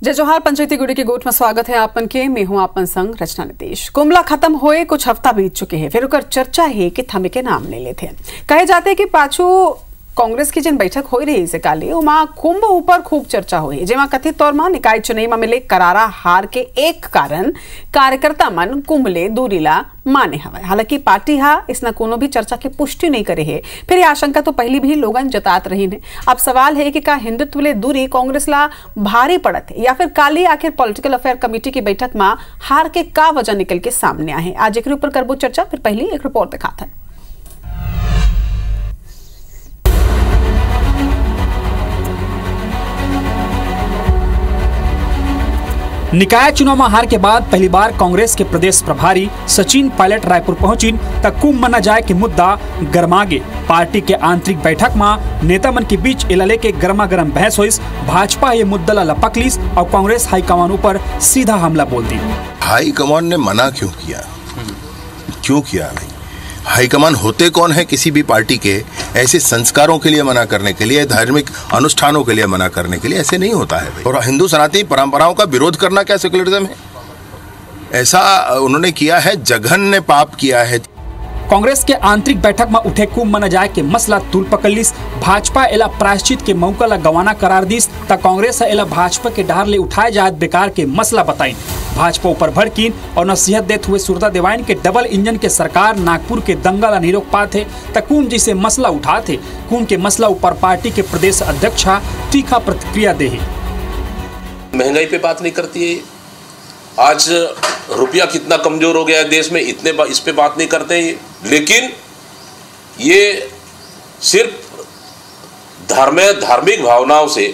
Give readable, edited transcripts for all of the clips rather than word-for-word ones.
जय जोहार पंचायती गुड़ी की गोठ में स्वागत है आपन के। मैं हूं आपन संग रचना नीतीश। कुंभला खत्म होए कुछ हफ्ता बीत चुके हैं, फिर उकर चर्चा है कि थमे के नाम ले लेते हैं। कहे जाते हैं कि पाछू कांग्रेस की जिन बैठक हो रही से काली उमा कुंभ ऊपर खूब चर्चा हुई, जेमा कथित तौर में निकाय चुनाव में मिले करारा हार के एक कारण कार्यकर्ता मन कुंभ ले दूरीला माने हवा। हालांकि पार्टी हा इसना कोनो भी चर्चा की पुष्टि नहीं करे है। फिर ये आशंका तो पहली भी लोगन जतात रही ने। अब सवाल है कि का हिंदुत्व ले दूरी कांग्रेस ला भारी पड़त है या फिर काली आखिर पॉलिटिकल अफेयर कमेटी की बैठक में हार के का वजह निकल के सामने आए। आज एक ऊपर करबो चर्चा, फिर पहली एक रिपोर्ट दिखाता है। निकाय चुनाव में हार के बाद पहली बार कांग्रेस के प्रदेश प्रभारी सचिन पायलट रायपुर पहुंची तक कुंभ मना जाए कि मुद्दा गरमागे। पार्टी के आंतरिक बैठक में नेता मन के बीच इलाले के गर्मा गर्म बहस हुई। भाजपा ये मुद्दा ला लपकलीस और कांग्रेस हाईकमान ऊपर सीधा हमला बोल दी। हाईकमान ने मना क्यों किया भाई? हाईकमान होते कौन है किसी भी पार्टी के? ऐसे संस्कारों के लिए मना करने के लिए, धार्मिक अनुष्ठानों के लिए मना करने के लिए ऐसे नहीं होता है भाई। और हिंदू सनातनी परंपराओं का विरोध करना क्या सेकुलरिज्म है? ऐसा उन्होंने किया है, जघन्य पाप किया है। कांग्रेस के आंतरिक बैठक में उठे कुंभ मना जाए के मसला तूल पकड़लिस। भाजपा एला प्रायश्चित के मौका ला गवाना करार दिस त कांग्रेस एला भाजपा के डहार ले उठाए जाए बेकार के मसला बताई। भाजपा ऊपर भड़कीन और नसीहत देते हुए सुरता देवाइन के डबल इंजन के सरकार नागपुर के दंगा ला नहीं रोक पाते त कुंभ जैसे मसला उठाते। कुंभ के मसला ऊपर पार्टी के प्रदेश अध्यक्ष तीखा प्रतिक्रिया दे। महंगाई पे बात नहीं करती है। आज रुपया कितना कमजोर हो गया है देश में, इतने इस पे बात नहीं करते हैं। लेकिन ये सिर्फ धार्मिक भावनाओं से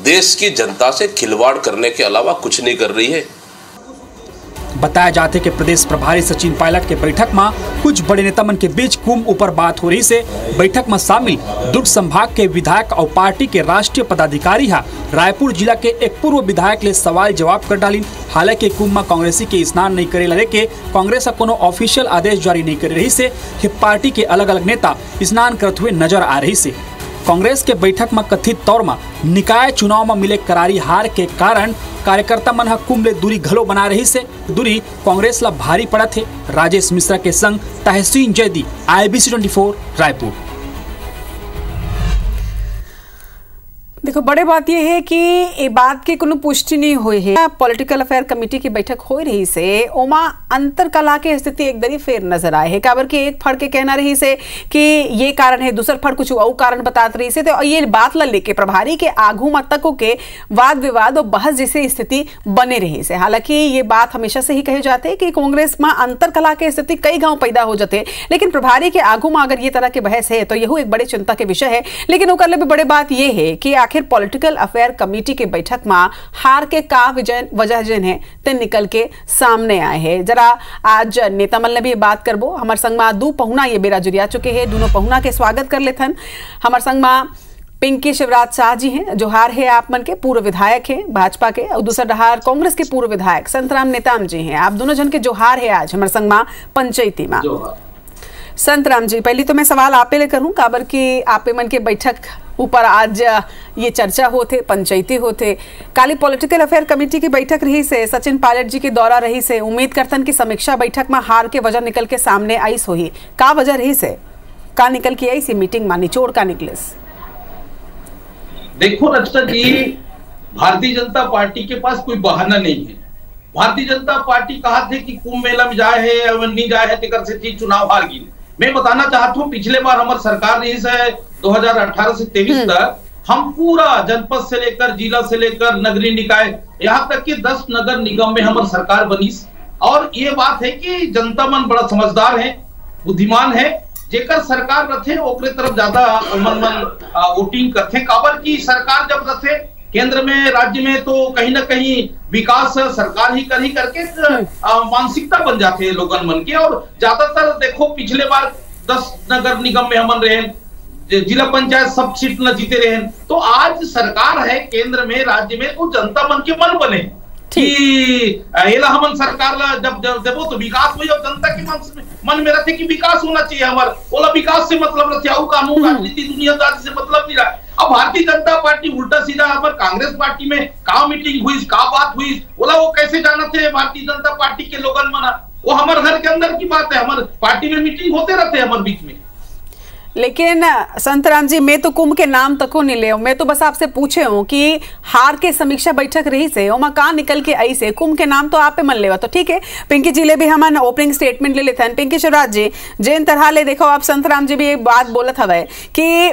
देश की जनता से खिलवाड़ करने के अलावा कुछ नहीं कर रही है। बताया जाते कि प्रदेश प्रभारी सचिन पायलट के बैठक में कुछ बड़े नेता मन के बीच कुंभ ऊपर बात हो रही से बैठक में शामिल दुर्ग संभाग के विधायक और पार्टी के राष्ट्रीय पदाधिकारी रायपुर जिला के एक पूर्व विधायक ले सवाल जवाब कर डाली। हालांकि कुंभ में कांग्रेसी के स्नान नहीं करे लगे के कांग्रेस कोनो ऑफिशियल आदेश जारी नहीं कर रही से पार्टी के अलग अलग नेता स्नान करते हुए नजर आ रही से। कांग्रेस के बैठक में कथित तौर में निकाय चुनाव में मिले करारी हार के कारण कार्यकर्ता मन कुंभ ले दूरी घलो बना रही से दूरी कांग्रेस ला भारी पड़त है। राजेश मिश्रा के संग तहसीन जैदी, IBC 24 रायपुर। देखो, बड़े बात यह है कि ये बात की कोनो पुष्टि नहीं हुई है। पॉलिटिकल अफेयर कमेटी की बैठक हो रही से ओमा अंतर कला के स्थिति एक दरी फेर नजर आए है। काबर के एक फड़ के कहना रही से कि ये कारण है, दूसर फड़ कुछ और कारण बतात रही से। तो ये बात ला लेके प्रभारी के आगू मतकों के वाद विवाद और बहस जैसी स्थिति बने रही से। हालांकि ये बात हमेशा से ही कहे जाते हैं कि कांग्रेस में अंतर कला के स्थिति कई गांव पैदा हो जाते, लेकिन प्रभारी के आगू में अगर ये तरह के बहस है तो यह एक बड़ी चिंता के विषय है। लेकिन ओकर भी बड़े बात यह है कि आखिर पॉलिटिकल अफेयर कमेटी के बैठक में हार के का वजह जन है ते निकल के सामने आए हैं। जरा आज नेता मन ने भी बात करबो। हमार संग में दो पहुना ये बेरा जुड़िया चुके हैं। दोनों पहुना के स्वागत कर लेथन। हमार संग में पिंकी शिवराज शाह जी हैं, जोहार है आप मन के, पूर्व विधायक हैं भाजपा के, और दूसरा डहार कांग्रेस के पूर्व विधायक संतराम नेताम जी हैं। आप दोनों जन के जोहार है आज हमार संग में पंचायती में। संतराम जी, पहली तो मैं सवाल आपे ले करूं, काबर की आपे मन के बैठक ऊपर आज ये चर्चा होते, पंचायती होते। काली पॉलिटिकल अफेयर कमेटी की बैठक रही से, सचिन पायलट जी के दौरा रही से, उम्मीद करतन की समीक्षा बैठक में हार के वजह निकल के सामने आई सोही। का वजह रही से, का निकल के आई सी मीटिंग में निचोड़ का निकले? देखो रचना जी, भारतीय जनता पार्टी के पास कोई बहाना नहीं है। भारतीय जनता पार्टी कहा थे कि कुंभ मेला में जाए है या नहीं जाए है तिकर से चीज चुनाव हार गई। मैं बताना चाहता हूँ, पिछले बार हमारी सरकार रही है 2018 से 23 तक, हम पूरा जनपद से लेकर जिला से लेकर नगरीय निकाय यहाँ तक कि 10 नगर निगम में हमारी सरकार बनी। और ये बात है कि जनता मन बड़ा समझदार है, बुद्धिमान है, जेकर सरकार रथे ओकरे तरफ ज्यादा मन वोटिंग करते। काबर की सरकार जब रथे केंद्र में, राज्य में, तो कहीं ना कहीं विकास सरकार ही करके मानसिकता बन जाते हैं लोगन मन के। और ज्यादातर देखो, पिछले बार 10 नगर निगम में हमन रहे, जिला पंचायत सब सीट न जीते रहे। तो आज सरकार है केंद्र में, राज्य में, तो जनता मन के मन बने कि एला हमन सरकार ला जब देबो तो विकास हुई। और जनता के मन में रहते कि विकास होना चाहिए हमारा, ओला विकास से मतलब रहते, कानून राजनीति दुनियादारी से मतलब नहीं रहा। अब भारतीय जनता पार्टी उल्टा सीधा हमारे कांग्रेस पार्टी में का मीटिंग हुई, का बात हुई, बोला वो कैसे जाना थे भारतीय जनता पार्टी के लोगन मना, वो हमारे घर के अंदर की बात है, हमारे पार्टी में मीटिंग होते रहते हैं हमारे बीच में। लेकिन संतराम जी, मैं तो कुंभ के नाम तक नहीं ले, मैं तो बस आपसे पूछे हूँ कि हार के समीक्षा बैठक रही से ओमा कहाँ निकल के आई से कुंभ के नाम तो आप पे मन लेवा, तो ठीक है पिंकी जी ले भी हम ओपनिंग स्टेटमेंट ले लेते हैं। पिंकी शिवराज जी जिन तरह ले देखो आप, संतराम जी भी एक बात बोलत हवे कि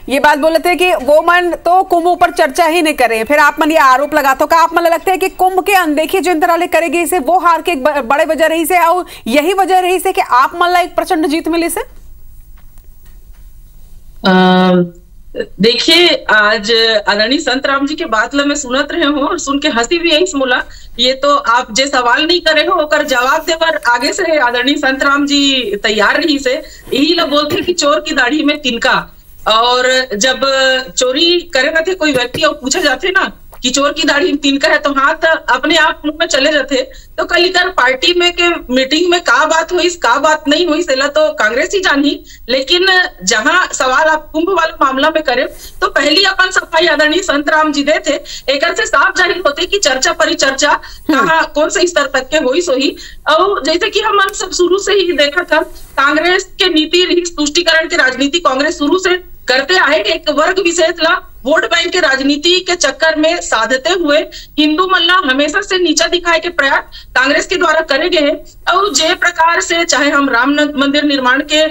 ये बात बोले थे कि वो मन तो कुंभ ऊपर चर्चा ही नहीं करे, फिर आप मन ये आरोप लगाते हो का आप मन लगता है कि कुंभ के अनदेखी जिन तरह ले करेगी इसे वो हार के एक बड़े वजह रही से, और यही वजह रही से कि आप मन ला एक प्रचंड जीत मिली से? देखिए, आज आदरणीय संतराम जी के बात ला मैं सुनत रहे हूँ और सुन के हंसी भी यही मोला। ये तो आप जे सवाल नहीं करे हो ओकर जवाब देवर आगे से आदरणीय संतराम जी तैयार रही से, यही ला बोलते कि चोर की दाढ़ी में तिनका। और जब चोरी करेगा थे कोई व्यक्ति और पूछे जाते ना कि चोर की दाढ़ी में तिनका है, तो हाथ अपने आप मुंह में चले जाते। तो कल कर पार्टी में के मीटिंग में का बात हुई, का बात नहीं हुई, सेला तो कांग्रेस ही जानी। लेकिन जहां सवाल आप कुंभ वाला मामला में करे तो पहली अपन सफाई आदरणीय संतराम जी दे थे, एक से साफ जाहिर होते कि चर्चा परिचर्चा कहाँ कौन से स्तर तक के हुई सोही। और जैसे कि हम सब शुरू से ही देखा था, कांग्रेस के नीति तुष्टिकरण की राजनीति कांग्रेस शुरू से करते आए, एक वर्ग विशेष ला वोट बैंक के राजनीति के चक्कर में साधते हुए हिंदू मल्ला हमेशा से नीचा दिखाए के प्रयास कांग्रेस के द्वारा करे गए। और जे प्रकार से चाहे हम राम मंदिर निर्माण के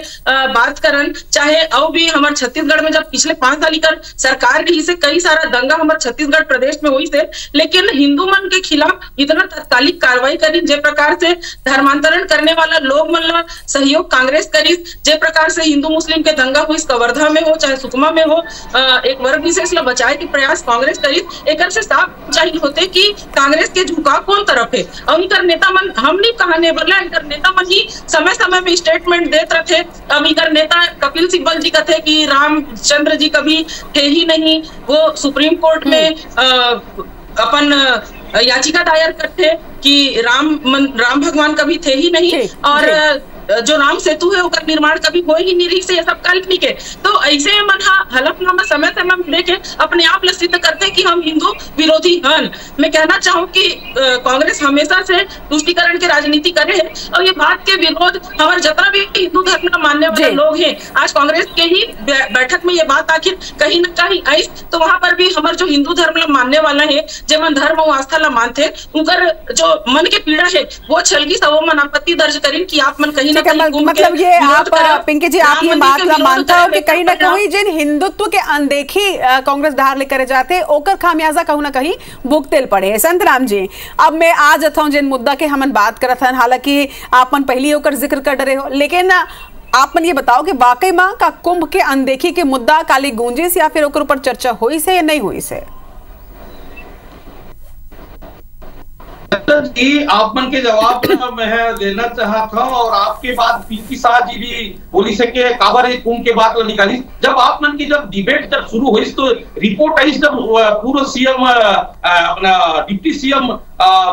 बात करन, चाहे और भी हमारे छत्तीसगढ़ में जब पिछले 5 साल कर सरकार रही से कई सारा दंगा हमारे छत्तीसगढ़ प्रदेश में हुई से, लेकिन हिंदू मन के खिलाफ इतना तात्कालिक कार्रवाई करी, जे प्रकार से धर्मांतरण करने वाला लोग मल्ला सहयोग कांग्रेस करी, जे प्रकार से हिंदू मुस्लिम के दंगा हुई कवर्धा में हो चाहे सुकमा में हो, एक वर्ग विशेष बचाए के प्रयास कांग्रेस करी। एक से साफ जाहिर होते कि कांग्रेस के झुकाव कौन तरफ है। और इनकर नेता मन हम नहीं कहने बोला, इनकर नेता मन ही समय समय में स्टेटमेंट देते रहे। अब इनकर नेता कपिल सिब्बल जी कहते कि रामचंद्र जी कभी थे ही नहीं, वो सुप्रीम कोर्ट में अपन याचिका दायर करते कि राम भगवान कभी थे ही नहीं, और जो राम सेतु है उसका निर्माण कभी हो ही नहीं रही से, ये सब काल्पनिक है। तो ऐसे मन हलफनामा समय समय में लेके अपने आप सिद्ध करते कि हम हिंदू विरोधी हन। मैं कहना चाहूँ कि कांग्रेस हमेशा से तुष्टिकरण की राजनीति करे है, और ये बात के विरोध हमारे जितना भी हिंदू धर्म मानने वाले लोग हैं, आज कांग्रेस के ही बैठक में ये बात आखिर कहीं न कहीं आई, तो वहां पर भी हमारे जो हिंदू धर्म मानने वाला है, जो मन धर्म और आस्था ला मानते, उनकर जो मन के पीड़ा है वो छलगी सब मन आपत्ति दर्ज करी कि आप मन कहीं मतलब ये आप पिंकी जी आप ये बात मानता हो कि कहीं ना कहीं जिन हिंदुत्व के अनदेखी कांग्रेस धार लेकर जाते ओकर खामियाजा कहूं ना कहीं भुगतेल पड़े। संतराम जी, अब मैं आज अथाऊं जिन मुद्दा के हमन बात करत हन, हालांकि आपन पहली होकर जिक्र कर रहे हो, लेकिन आप मन ये बताओ कि वाकई मां का कुंभ के अनदेखी के मुद्दा काली गूंजिस या फिर ओकर ऊपर चर्चा हुई से या नहीं हुई से? जी आप मन के जवाब मैं देना चाहता हूँ, और आपके बाद पिंकी शाह जी भी बोली सके काबर कुंभ के बात निकाली। जब आप मन की जब डिबेट जब शुरू हुई तो रिपोर्ट आई, जब पूर्व सीएम अपना डिप्टी सीएम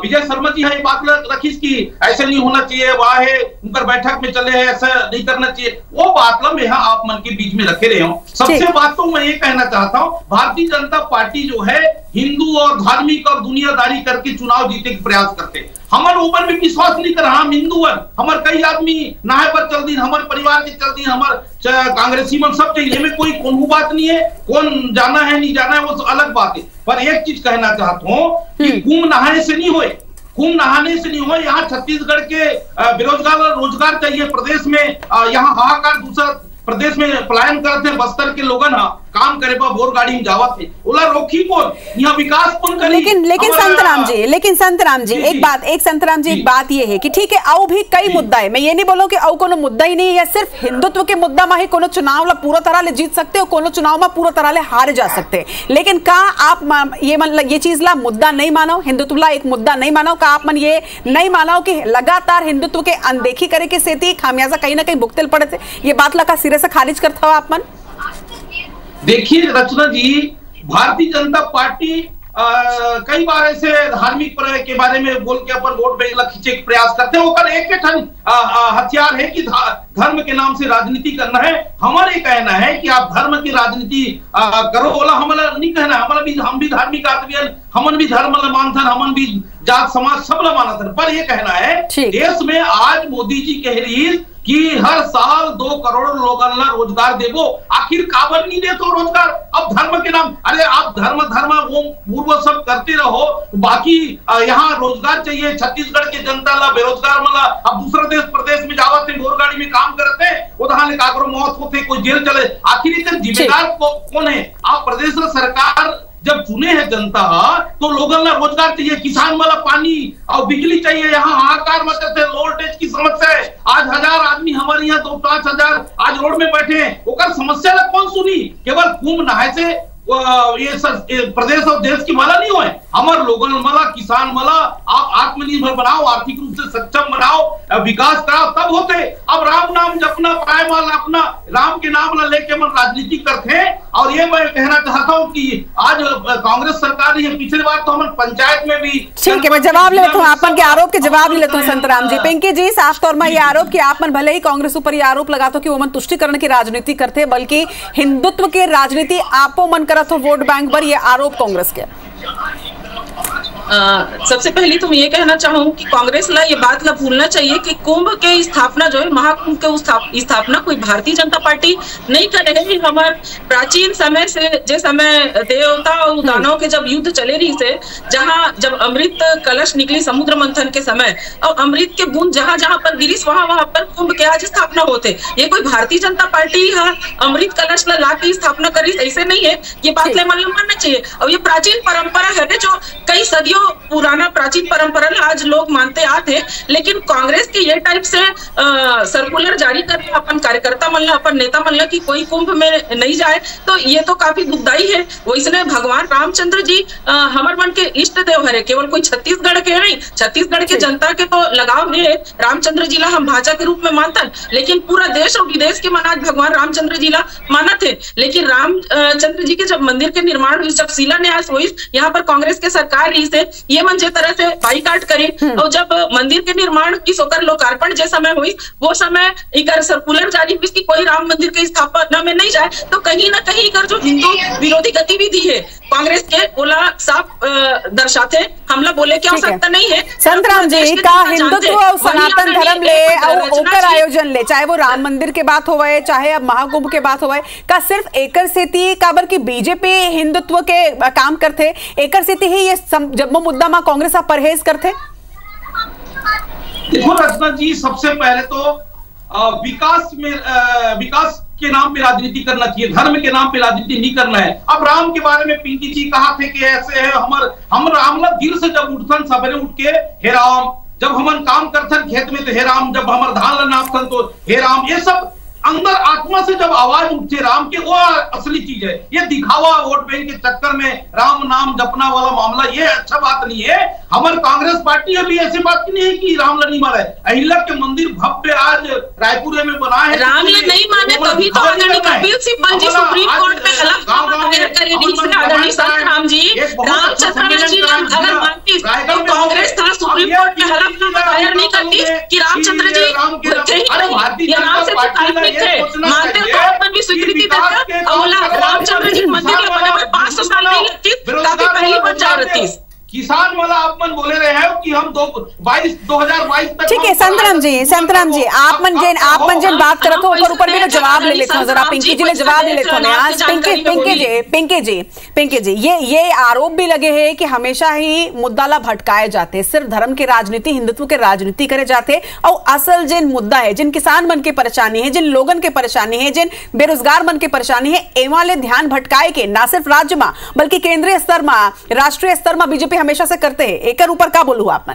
विजय शर्मा जी है बात रखी कि ऐसे नहीं होना चाहिए, वहां है उनकर बैठक में चले हैं, ऐसा नहीं करना चाहिए, वो बात मैं यहाँ आप मन के बीच में रखे रहे हूँ। सबसे बात तो मैं ये कहना चाहता हूँ, भारतीय जनता पार्टी जो है हिंदू और धार्मिक और दुनियादारी करके चुनाव जीतने का प्रयास करते, हमारे ऊपर भी विश्वास नहीं कर, हम हिंदू हैं, हमारे कई आदमी नहाए पर चल दी, हमारे परिवार के चल दी, हमारे कांग्रेसी मन सब चाहिए में कोई कौन बात नहीं है, कौन जाना है नहीं जाना है वो अलग बात है। पर एक चीज कहना चाहता हूँ कि कुंभ नहाने से नहीं हुए, कुंभ नहाने से नहीं हुए, यहाँ छत्तीसगढ़ के बेरोजगार रोजगार चाहिए प्रदेश में, यहाँ हाहाकार दूसरा प्रदेश में पलायन करते हैं, बस्तर के लोग ना काम करे पर बोर गाड़ी में जावत है, ओला रोकी कौन, यहाँ विकास कौन करे। लेकिन संतराम जी एक बात ये है कि ठीक है आओ भी कई मुद्दा है, मैं ये नहीं बोलूं कि आओ कोनो मुद्दा ही नहीं है, या सिर्फ हिंदुत्व के मुद्दा में ही कोनो चुनाव ला पूरा तरह ले जीत सकते हो, कोनो चुनाव में पूरा तरह ले हार जा सकते, लेकिन का आप ये चीज ला मुद्दा नहीं मानो, हिंदुत्व ला एक मुद्दा नहीं मानो, का आप मन ये नहीं मानो कि लगातार हिंदुत्व के अनदेखी करे के सेती खामियाजा कहीं ना कहीं भुगतेल पड़े थे, ये बात ला का सिरे से खारिज करता हो आप मन? देखिए रचना जी, भारतीय जनता पार्टी कई बार ऐसे धार्मिक के बारे में बोल के अपन वोट बैंक खींचे के प्रयास करते हैं, एक हथियार है कि धर्म के नाम से राजनीति करना है। हमारा ये कहना है कि आप धर्म की राजनीति करो, बोला हमारा नहीं कहना, हमारा भी हम भी धार्मिक आदमी, हमन भी धर्म मानथन, हमन भी जात समाज सब मानथन, पर ये कहना है देश में आज मोदी जी कह रही कि हर साल 2 करोड़ लोगों रोजगार देवो, आखिर काबर नहीं दे तो रोजगार? अब धर्म के नाम, अरे आप धर्म वो पूर्व सब करते रहो, बाकी यहाँ रोजगार चाहिए। छत्तीसगढ़ के जनता ला बेरोजगार मला अब दूसरा देश प्रदेश में जावत है, घोड़गाड़ी में काम करते हैं, उधर काकरो मौत होते, कोई जेल चले, आखिर इतने जिम्मेदार कौन है? आप प्रदेश सरकार जब चुने हैं जनता तो लोगों ने रोजगार चाहिए, किसान वाला पानी और बिजली चाहिए। यहाँ हाहाकार मचते थे, वोल्टेज की समस्या है, आज 1000 आदमी हमारे यहाँ 2-5 आज रोड में बैठे हैं, ओकर समस्या ला कौन सुनी? केवल कुंभ नहाए से ये प्रदेश और देश की मला नहीं हुए, हमारे लोगों मला, किसान मला, आप आत्मनिर्भर बनाओ, आर्थिक रूप से सक्षम बनाओ, विकास कराओ, तब होते। अब राम नाम जपना पाए वाला अपना राम के नाम ला लेके मन राजनीति करते हैं। और ये मैं कहना चाहता हूँ कि आज कांग्रेस सरकार ने पिछली बार तो हम पंचायत में भी, ठीक है, मैं जवाब ले लेता हूँ आपन के आरोप के जवाब ले लेता हूँ संतराम जी। पिंकी जी, साफ तौर में ये आरोप कि आप मन भले ही कांग्रेस ऊपर ये आरोप लगाते हो कि वो मन तुष्टिकरण की राजनीति करते, बल्कि हिंदुत्व की राजनीति आपो मन करत हो वोट बैंक पर, ये आरोप कांग्रेस के। सबसे पहले तो मैं ये कहना चाहूँ कि कांग्रेस ला ये बात ला भूलना चाहिए कि कुंभ के स्थापना जो है, महाकुंभ के स्थापना कोई भारतीय जनता पार्टी नहीं कर रही है। हमारे प्राचीन समय से जो समय देवता और दानव के जब युद्ध चले रही से, जहाँ जब अमृत कलश निकली समुद्र मंथन के समय और अमृत के बूंद जहाँ जहाँ पर गिरी वहां पर कुंभ के आज स्थापना होते। ये कोई भारतीय जनता पार्टी अमृत कलश ला के स्थापना करी, ऐसे नहीं है। ये बात ला मानना चाहिए। और ये प्राचीन परंपरा है जो कई सदियों पुराना प्राचीन परंपरा आज लोग मानते आते, लेकिन कांग्रेस के ये टाइप से सर्कुलर जारी करके अपन कार्यकर्ता मन अपन नेता मन की कोई कुंभ में नहीं जाए, तो ये तो काफी दुखदाई है। वैसे भगवान रामचंद्र जी हमारे मन के इष्ट देव है, केवल कोई छत्तीसगढ़ के नहीं, छत्तीसगढ़ के जनता के तो लगाव है रामचंद्र जी ला हम भाषा के रूप में मानते, लेकिन पूरा देश और विदेश के मन आज भगवान रामचंद्र जी ला मानत है। लेकिन रामचंद्र जी के जब मंदिर के निर्माण हुई, जब शिलान्यास हुई, यहाँ पर कांग्रेस के सरकार रही से ये मन जे तरह से बाईकाट करी, और जब मंदिर के निर्माण की सोकर लोकार्पण जे समय हुई, वो समय एक सर्कुलर जारी हुई कि कोई राम मंदिर के स्थापना में नहीं जाए, तो कहीं ना कहीं कर जो हिंदू विरोधी गतिविधि है कांग्रेस के बोला साफ दर्शाते, हमला बोले की आवश्यकता नहीं है। संतराम जी का हिंदुत्व और सनातन धर्म ले और ओकर आयोजन ले, चाहे वो राम मंदिर के बात होवे, चाहे अब महाकुंभ के बात होवे, का सिर्फ एकर सेती काबर की बीजेपी हिंदुत्व के काम करते, एकर सेती ही ये जब मुद्दा में कांग्रेस आप परहेज करते। देखो रचना जी, सबसे पहले तो विकास के नाम पे राजनीति करना चाहिए, धर्म के नाम पे राजनीति नहीं करना है। अब राम के बारे में पिंकी जी कहा थे कि ऐसे है, हम राम दिल से जब उठथन सवेरे उठ के हे राम, जब हम काम करथन खेत में तो हे राम, जब हमार धान नापथन तो हे राम, ये सब अंदर आत्मा से जब आवाज उठे राम के, वो असली चीज है। ये दिखावा वोट बैंक के चक्कर में राम नाम जपना वाला मामला ये अच्छा बात नहीं है। हमारे कांग्रेस पार्टी अभी ऐसी बात नहीं है कि राम नहीं माना है। अहिल्या के मंदिर भव्य आज रायपुर में बना है, राम नहीं माने तभी तो आदरणीय कपिल सिब्बल जी सुप्रीम कोर्ट में हलफ आदरणीय संतराम जी रामचंद्र जी अगर मानती तो कांग्रेस था सुप्रीम कोर्ट में हलफ दायर नहीं करती कि रामचंद्र जी ये राम से मानते तो भी स्वीकृति देते, और रामचंद्र जी मंदिर के बने में 500 साल नहीं लगती, काफी पहली बार जा रही। किसान वाला आप मन बोले रहे हैं कि हम 2022 तक, ठीक है संतराम जी आप मन जेन बात करत हो ऊपर भी जवाब ले लेते हो, जरा पिंकी जी ने जवाब ले लेते हो। आज पिंकी जी ये आरोप भी लगे हैं कि हमेशा ही मुद्दा ला भटकाए जाते, सिर्फ धर्म के राजनीति हिंदुत्व के राजनीति करे जाते, और असल जिन मुद्दा है, जिन किसान मन के परेशानी है, जिन लोगन के परेशानी है, जिन बेरोजगार मन के परेशानी है, एमा ले ध्यान भटकाए के ना सिर्फ राज्य में बल्कि केंद्रीय स्तर में, राष्ट्रीय स्तर में बीजेपी हमेशा से करते हैं। एक ऊपर का बोलू आप मन?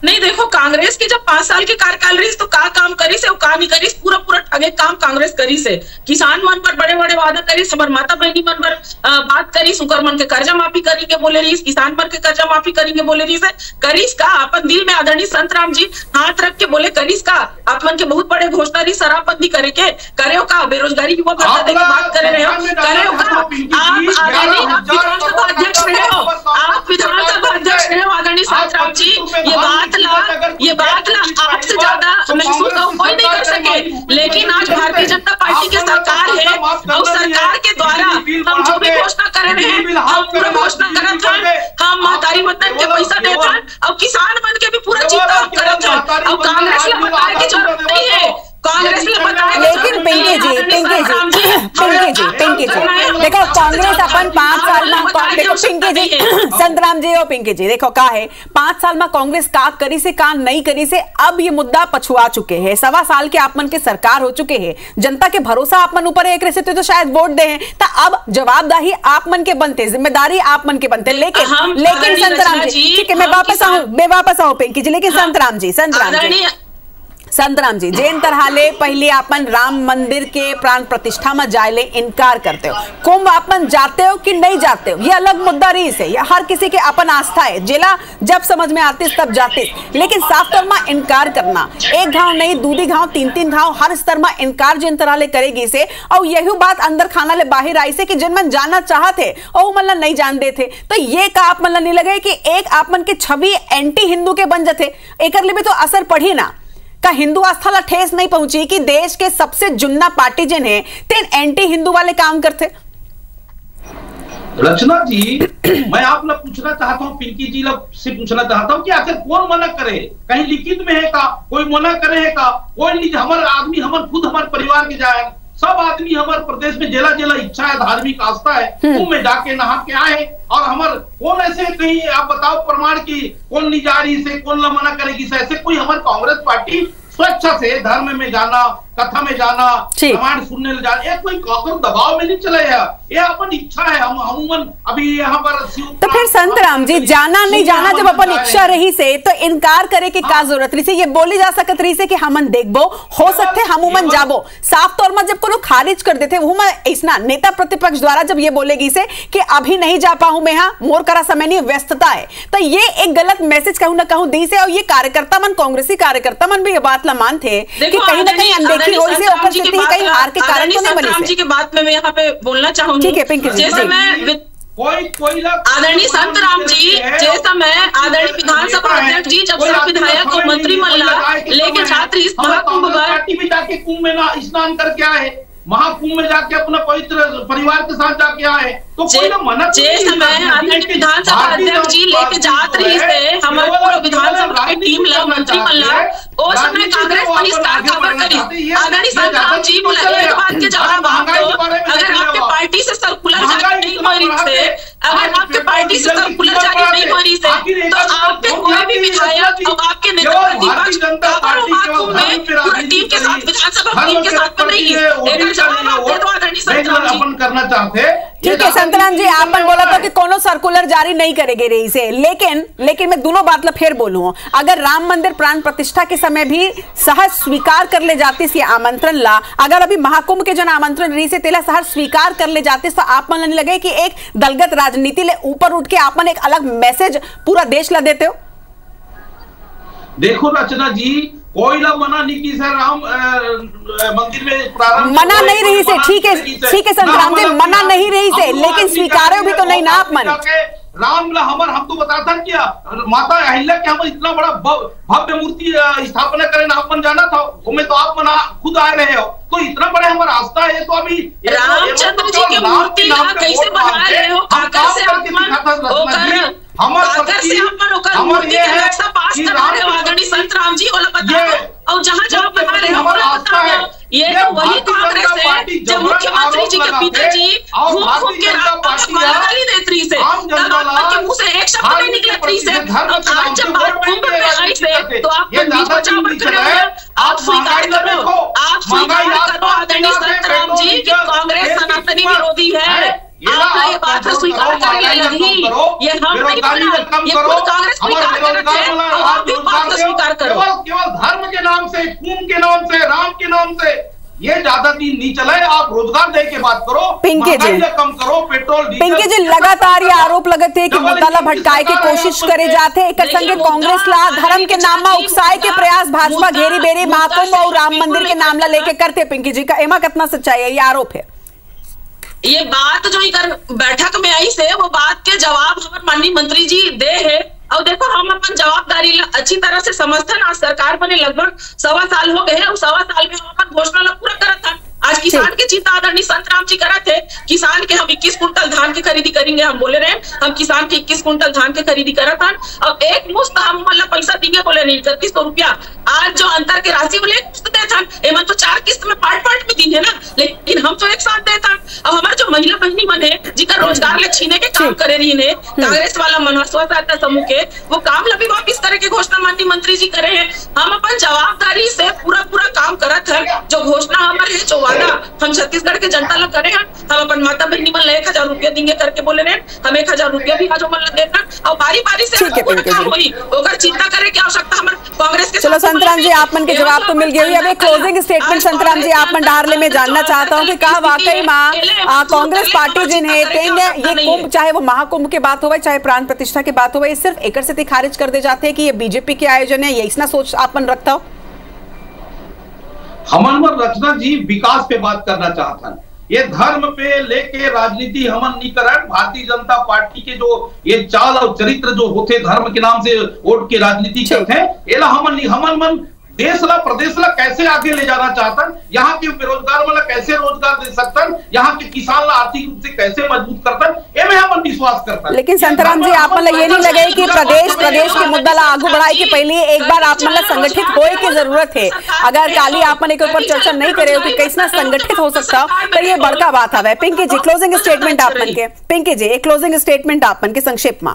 नहीं देखो, कांग्रेस की जब 5 साल के कार्यकाल रही तो का काम करी से का नहीं करी, पूरा ठगे काम कांग्रेस करी से। किसान मन पर बड़े बड़े वादा करी, समर माता बहनी मन पर बात करी, सुकर मन के कर्जा माफी करेंगे बोले रही, किसान मन के कर्जा माफी करेंगे बोले रही से, करीस का अपन दिल में आदरणीय संतराम जी हाथ रख के बोले करीस का, आप मन के बहुत बड़े घोषणा रही शराबबंदी करे के, करे का बेरोजगारी युवा भत्ता देके बात करे रहे हो, करे का आप विधानसभा अध्यक्ष रहे हो, आप विधानसभा अध्यक्ष रहे हो आदरणीय संतराम जी, ये बात ला आपसे ज्यादा महसूस कोई नहीं कर सके। और सरकार के द्वारा हम जो भी घोषणा कर रहे हैं, हम पूरा घोषणा करत हैं, हम महतारी वतन के पैसा देते हैं और किसान बन के भी पूरा चिंता करत हैं। और कांग्रेस ने बताया कि जरूरत नहीं है, कांग्रेस ने बताया। लेकिन पिंकी जी देखो, कांग्रेस अपन 5 साल में, देखो पिंकी जी, संतराम जी और पिंकी जी देखो का है, 5 साल में कांग्रेस का करी से का नहीं करी से अब ये मुद्दा पछुआ चुके हैं। 1.25 साल के आपमन के सरकार हो चुके हैं, जनता के भरोसा आपमन ऊपर एक रहे तो शायद वोट दे हैं, तो अब जवाबदारी आपमन के बनते, जिम्मेदारी आपमन के बनते। लेकिन संतराम जी, ठीक है मैं वापस आऊं पिंकी जी, लेकिन संतराम जी जेन तरह ले पहले आपन राम मंदिर के प्राण प्रतिष्ठा में जाए इनकार करते हो, कुंभ आपन जाते हो कि नहीं जाते हो, ये अलग मुद्दा रही से, या हर किसी के अपन आस्था है, जिला जब समझ में आती तब जाते, लेकिन साफ तौर में इनकार करना, एक घाव नहीं दूधी घाव 3-3 घाव हर स्तर में इनकार जिन तरह ले करेगी से, और यही बात अंदर खाना ले बाहर आई से कि जिन मन जानना चाहते और मतलब नहीं जान दे थे, तो ये का आप मतलब नहीं लगे कि एक आप मन के छवि एंटी हिंदू के बन जाते, एक भी तो असर पड़ी ना का हिंदू आस्था ला ठेस नहीं पहुंची कि देश के सबसे जुन्ना पार्टी जिन है तेन एंटी हिंदू वाले काम करते। रचना जी मैं आप लोग पूछना चाहता हूँ, पिंकी जी लोग से पूछना चाहता हूँ कि आखिर कौन मना करे, कहीं लिखित में है का, कोई मना करे है का, कोई हमारे आदमी हम खुद हमारे परिवार के जाए, सब आदमी हमारे प्रदेश में जेला जेला इच्छा है, धार्मिक आस्था है, कुंभ में जाके नहा के आए, और हमारे कौन ऐसे कहीं आप बताओ प्रमाण की कौन नहीं जा रही से, कौन मना करेगी से, ऐसे कोई हमारे कांग्रेस पार्टी स्वेच्छा से धर्म में जाना, कथा में जाना, रामायण सुनने ले जाना, ये कोई दबाव में नहीं चले, ये अपन इच्छा है, हम अमूमन अभी यहाँ पर। तो फिर संतराम जी जाना नहीं जाना जब अपन इच्छा रही से तो इनकार करे की का जरूरत रही से, ये बोली जा सकत रही से कि हमन देखबो हो सकते हमूमन जाबो, साफ तौर में जब को खारिज कर देते वो मैं ऐसा नेता प्रतिपक्ष द्वारा जब ये बोलेगी से कि अभी नहीं जा पाऊं मैं, यहाँ मोर करा समय नहीं व्यस्तता है, तो ये एक गलत मैसेज कहूं ना कहूं दी से, और ये कार्यकर्ता मन कांग्रेसी कार्यकर्ता मन भी ये बात मान थे कि कहीं ना कहीं अनदेखी हो से ऊपर से कहीं हार के कारण तो नहीं बनी। संतराम जी के बात में मैं यहाँ पे बोलना चाहूंगी, ठीक है पिंकी जी, जैसे मैं आदरणीय संतराम जी, जैसा मैं आदरणीय विधानसभा अध्यक्ष जी जब सब विधायक और मंत्री मल्ला लेके छात्र इस महाकुंभ जाके कुंभ में स्नान करके आए, महाकुंभ में जाके अपना पवित्र परिवार के साथ जाके आए, तो कोई ना मना आदरणीय विधानसभा अध्यक्ष जी लेके जात रही से हमारे पूरा विधानसभा की टीम मंत्री मल्ला उस समय कांग्रेस बहिष्कार खबर करी। आदरणीय संतराम जी बोला एक बात के जवाब आपको, अगर आपके पार्टी से सर्कुलर जारी नहीं हो रही से, अगर आपके पार्टी से सर्कुलर जारी नहीं हो रही से, तो आपके कोई भी विधायक और आपके नेता प्रतिपक्ष महाकुंभ में पूरी टीम के साथ विधानसभा टीम के साथ नहीं है, जवाब आप दे दो आदरणीय संतराम जी। करना चाहते ठीक है संतराम जी, आपने बोला था कि कोनो सर्कुलर जारी नहीं करेंगे रही से, लेकिन मैं दोनों बात फिर बोलूं, अगर राम मंदिर प्राण प्रतिष्ठा के समय भी सहज स्वीकार कर ले जाती से आमंत्रण ला, अगर अभी महाकुंभ के जन आमंत्रण रही से तेला सहज स्वीकार कर ले जाते तो आप मन नहीं लगे कि एक दलगत राजनीति ले ऊपर उठ के आप मन एक अलग मैसेज पूरा देश ला देते हो? देखो रचना जी, कोई ना मना नहीं की सर, राम मंदिर में प्रारंभ मना नहीं रही से, ठीक है संतराम जी मना नहीं रही से, लेकिन स्वीकारो भी तो नहीं ना आप मन राम हम तो बताता क्या माता अहिल्या के हम इतना बड़ा भव्य मूर्ति स्थापना करें ना, अपन जाना था घूमे तो आप मना खुद आ रहे हो, तो इतना बड़ा हमारा आस्था है, तो अभी रामचंद्र जी की मूर्ति कैसे बना रहे हो, काकर से संतराम जी और जहाँ बना रहे हो, ये तो वही कांग्रेस है जब मुख्यमंत्री जी के पिताजी घूम के गाली देत रही से, तब आपके मुंह से एक शब्द नहीं निकलत रही से, आज जब बात कुंभ में आई से तो आप बीच बचाव कर रहे हो, आप स्वीकार करो आदरणीय संतराम जी कि कांग्रेस सनातनी विरोधी है, आप ये बात स्वीकार करने लगी, ये हम नहीं बोला, ये खुद कांग्रेस स्वीकार करते हैं, और आप भी बात स्वीकार करो। केवल धर्म के नाम से, कुंभ के नाम से, राम के नाम से ये ज्यादा दिन नहीं चले, आप रोजगार दे के बात करो, पिंकी जी कम करो, पेट्रोल पिंकी जी लगातार ये आरोप लगते हैं कि मुद्दा भटकाए के कोशिश करे जाते, एक संगे कांग्रेस ला धर्म के नाम में उकसाए के प्रयास भाजपा घेरी बेरी महाकुंभ और राम मंदिर के नाम ला लेके करते, पिंकी जी का एमा कितना सच्चाई है, ये आरोप है? ये बात जो बैठक में आई से वो बात के जवाब हमारे माननीय मंत्री जी दे है, और देखो हम अपन जवाबदारी अच्छी तरह से समझते ना, सरकार बने लगभग 1.25 साल हो गए हैं, उस 1.25 साल में हम अपन घोषणा पूरा करा था, आज किसान के चिंता आदरणीय संतराम जी करा थे, किसान के हम 21 कुंटल धान की खरीदी करेंगे, हम बोले रहे हम किसान के 21 कुंटल धान की खरीदी करा था। अब एक मुश्त हम मतलब पैसा देंगे बोले नहीं 3100 रुपया। आज जो अंतर के राशि बोले किस्त दे था, एमन तो 4 किस्त में पार्ट में दी है ना, लेकिन हम तो एक साथ देता। अब हमारे जो महिला बहनी मन है जिनका रोजगार ले छीने के काम करे रही है, कांग्रेस वाला मन स्व सहायता समूह के वो काम लभी वापिस करे के घोषणा माननीय मंत्री जी करे हैं। हम अपन जवाबदारी से पूरा काम करत है, जो घोषणा हमारे है, जो वादा हम छत्तीसगढ़ के जनता लोग करे हैं। हम अपन माता बहनी मन 1000 रुपया देंगे करके बोले रहे, हम 1000 रुपया भी आज मन देता और बारी से होकर चिंता करे की आवश्यकता हमारे कांग्रेस के। चलो संतराम जी, आप मन के जवाब तो मिल गई। अब एक क्लोजिंग स्टेटमेंट संतराम जी आप मन डारले में जानना चाहता हूँ कि कहा वाकई में कांग्रेस पार्टी जिन है ये कुंभ, चाहे वो महाकुंभ की बात हो चाहे प्राण प्रतिष्ठा की बात हो, ये सिर्फ एक से खारिज कर दे जाते हैं कि ये बीजेपी के आयोजन है, ये इतना सोच आप मन रखता हो? हमन रचना जी विकास पे बात करना चाहता है, ये धर्म पे लेके राजनीति हमन नहीं कर। भारतीय जनता पार्टी के जो ये चाल और चरित्र जो होते धर्म के नाम से वोट की राजनीति करते हैं, ये हमन मन देश ला प्रदेश ला कैसे आगे ले जाना चाहता, यहाँ के बेरोजगार वाला कैसे रोजगार दे सकता, यहाँ के किसान ला आर्थिक रूप से कैसे मजबूत करता, ये में हम विश्वास करता। लेकिन संतराम जी आप मतलब ये नहीं लगे कि प्रदेश के मुद्दा ला आगू बढ़ाए के पहले एक बार आप मतलब संगठित होए की जरूरत है। अगर काली आप मन के ऊपर चर्चा नहीं करे हो कि कैसे संगठित हो सकता तो ये बड़का बात है। पिंकी जी क्लोजिंग स्टेटमेंट आप मन के, पिंकी जी एक क्लोजिंग स्टेटमेंट आप मन के संक्षेप में।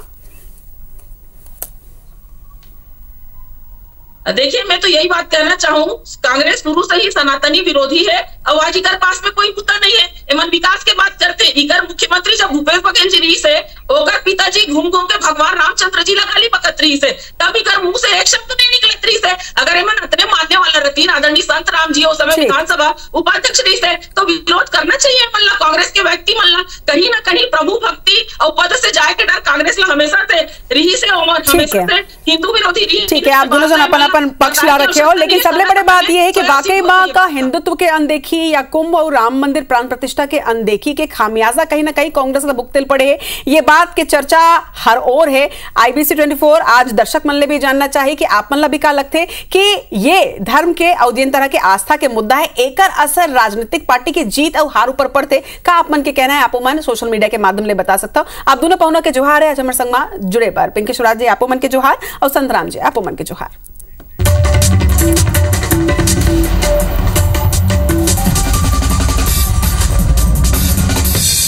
देखिए मैं तो यही बात कहना चाहूँ, कांग्रेस शुरू से ही सनातनी विरोधी है और आज इकर पास में कोई मुद्दा नहीं है। एमन विकास के बात करते, इकर मुख्यमंत्री जब भूपेश बघेल जी रही से ओकर पिताजी घूम के भगवान रामचंद्र जी लगाली बकत रही से, तब इकर मुंह से एक शब्द नहीं निकलत रही से। अगर एमन इतने मानने वाला रहती आदरणीय संतराम जी उस समय विधानसभा उपाध्यक्ष रही से तो विरोध करना चाहिए मतलब कांग्रेस के व्यक्ति मन ला। कहीं ना कहीं प्रभु भक्ति और पद से जाए के डर कांग्रेस ला हमेशा से रही से, हमेशा से हिंदू विरोधी रही। ठीक है, आप दोनों जन अपन पक्ष ला रखे हो, लेकिन सबसे बड़ी बात यह है कि वाकई मां का हिंदुत्व के अनदेखी या कुंभ और राम मंदिर प्राण प्रतिष्ठा के अनदेखी के खामियाजा कहीं ना कहीं कांग्रेस का भुगतल पड़े है। ये बात की चर्चा हर ओर है। IBC 24 आज दर्शक मन ले भी जानना चाहिए कि आप मन ला भी का लगते कि ये धर्म के और जिन तरह के आस्था के मुद्दा है एकर असर राजनीतिक पार्टी की जीत और हार ऊपर पड़ते का आप मन के कहना है? आप मन सोशल मीडिया के माध्यम ले बता सकता हो। आप दोनों पहुना के जोहार है आज हमारे संग में जुड़े पर। पिंकी स्वराज जी आप मन के जोहार और संतराम जी आप मन के जोहार।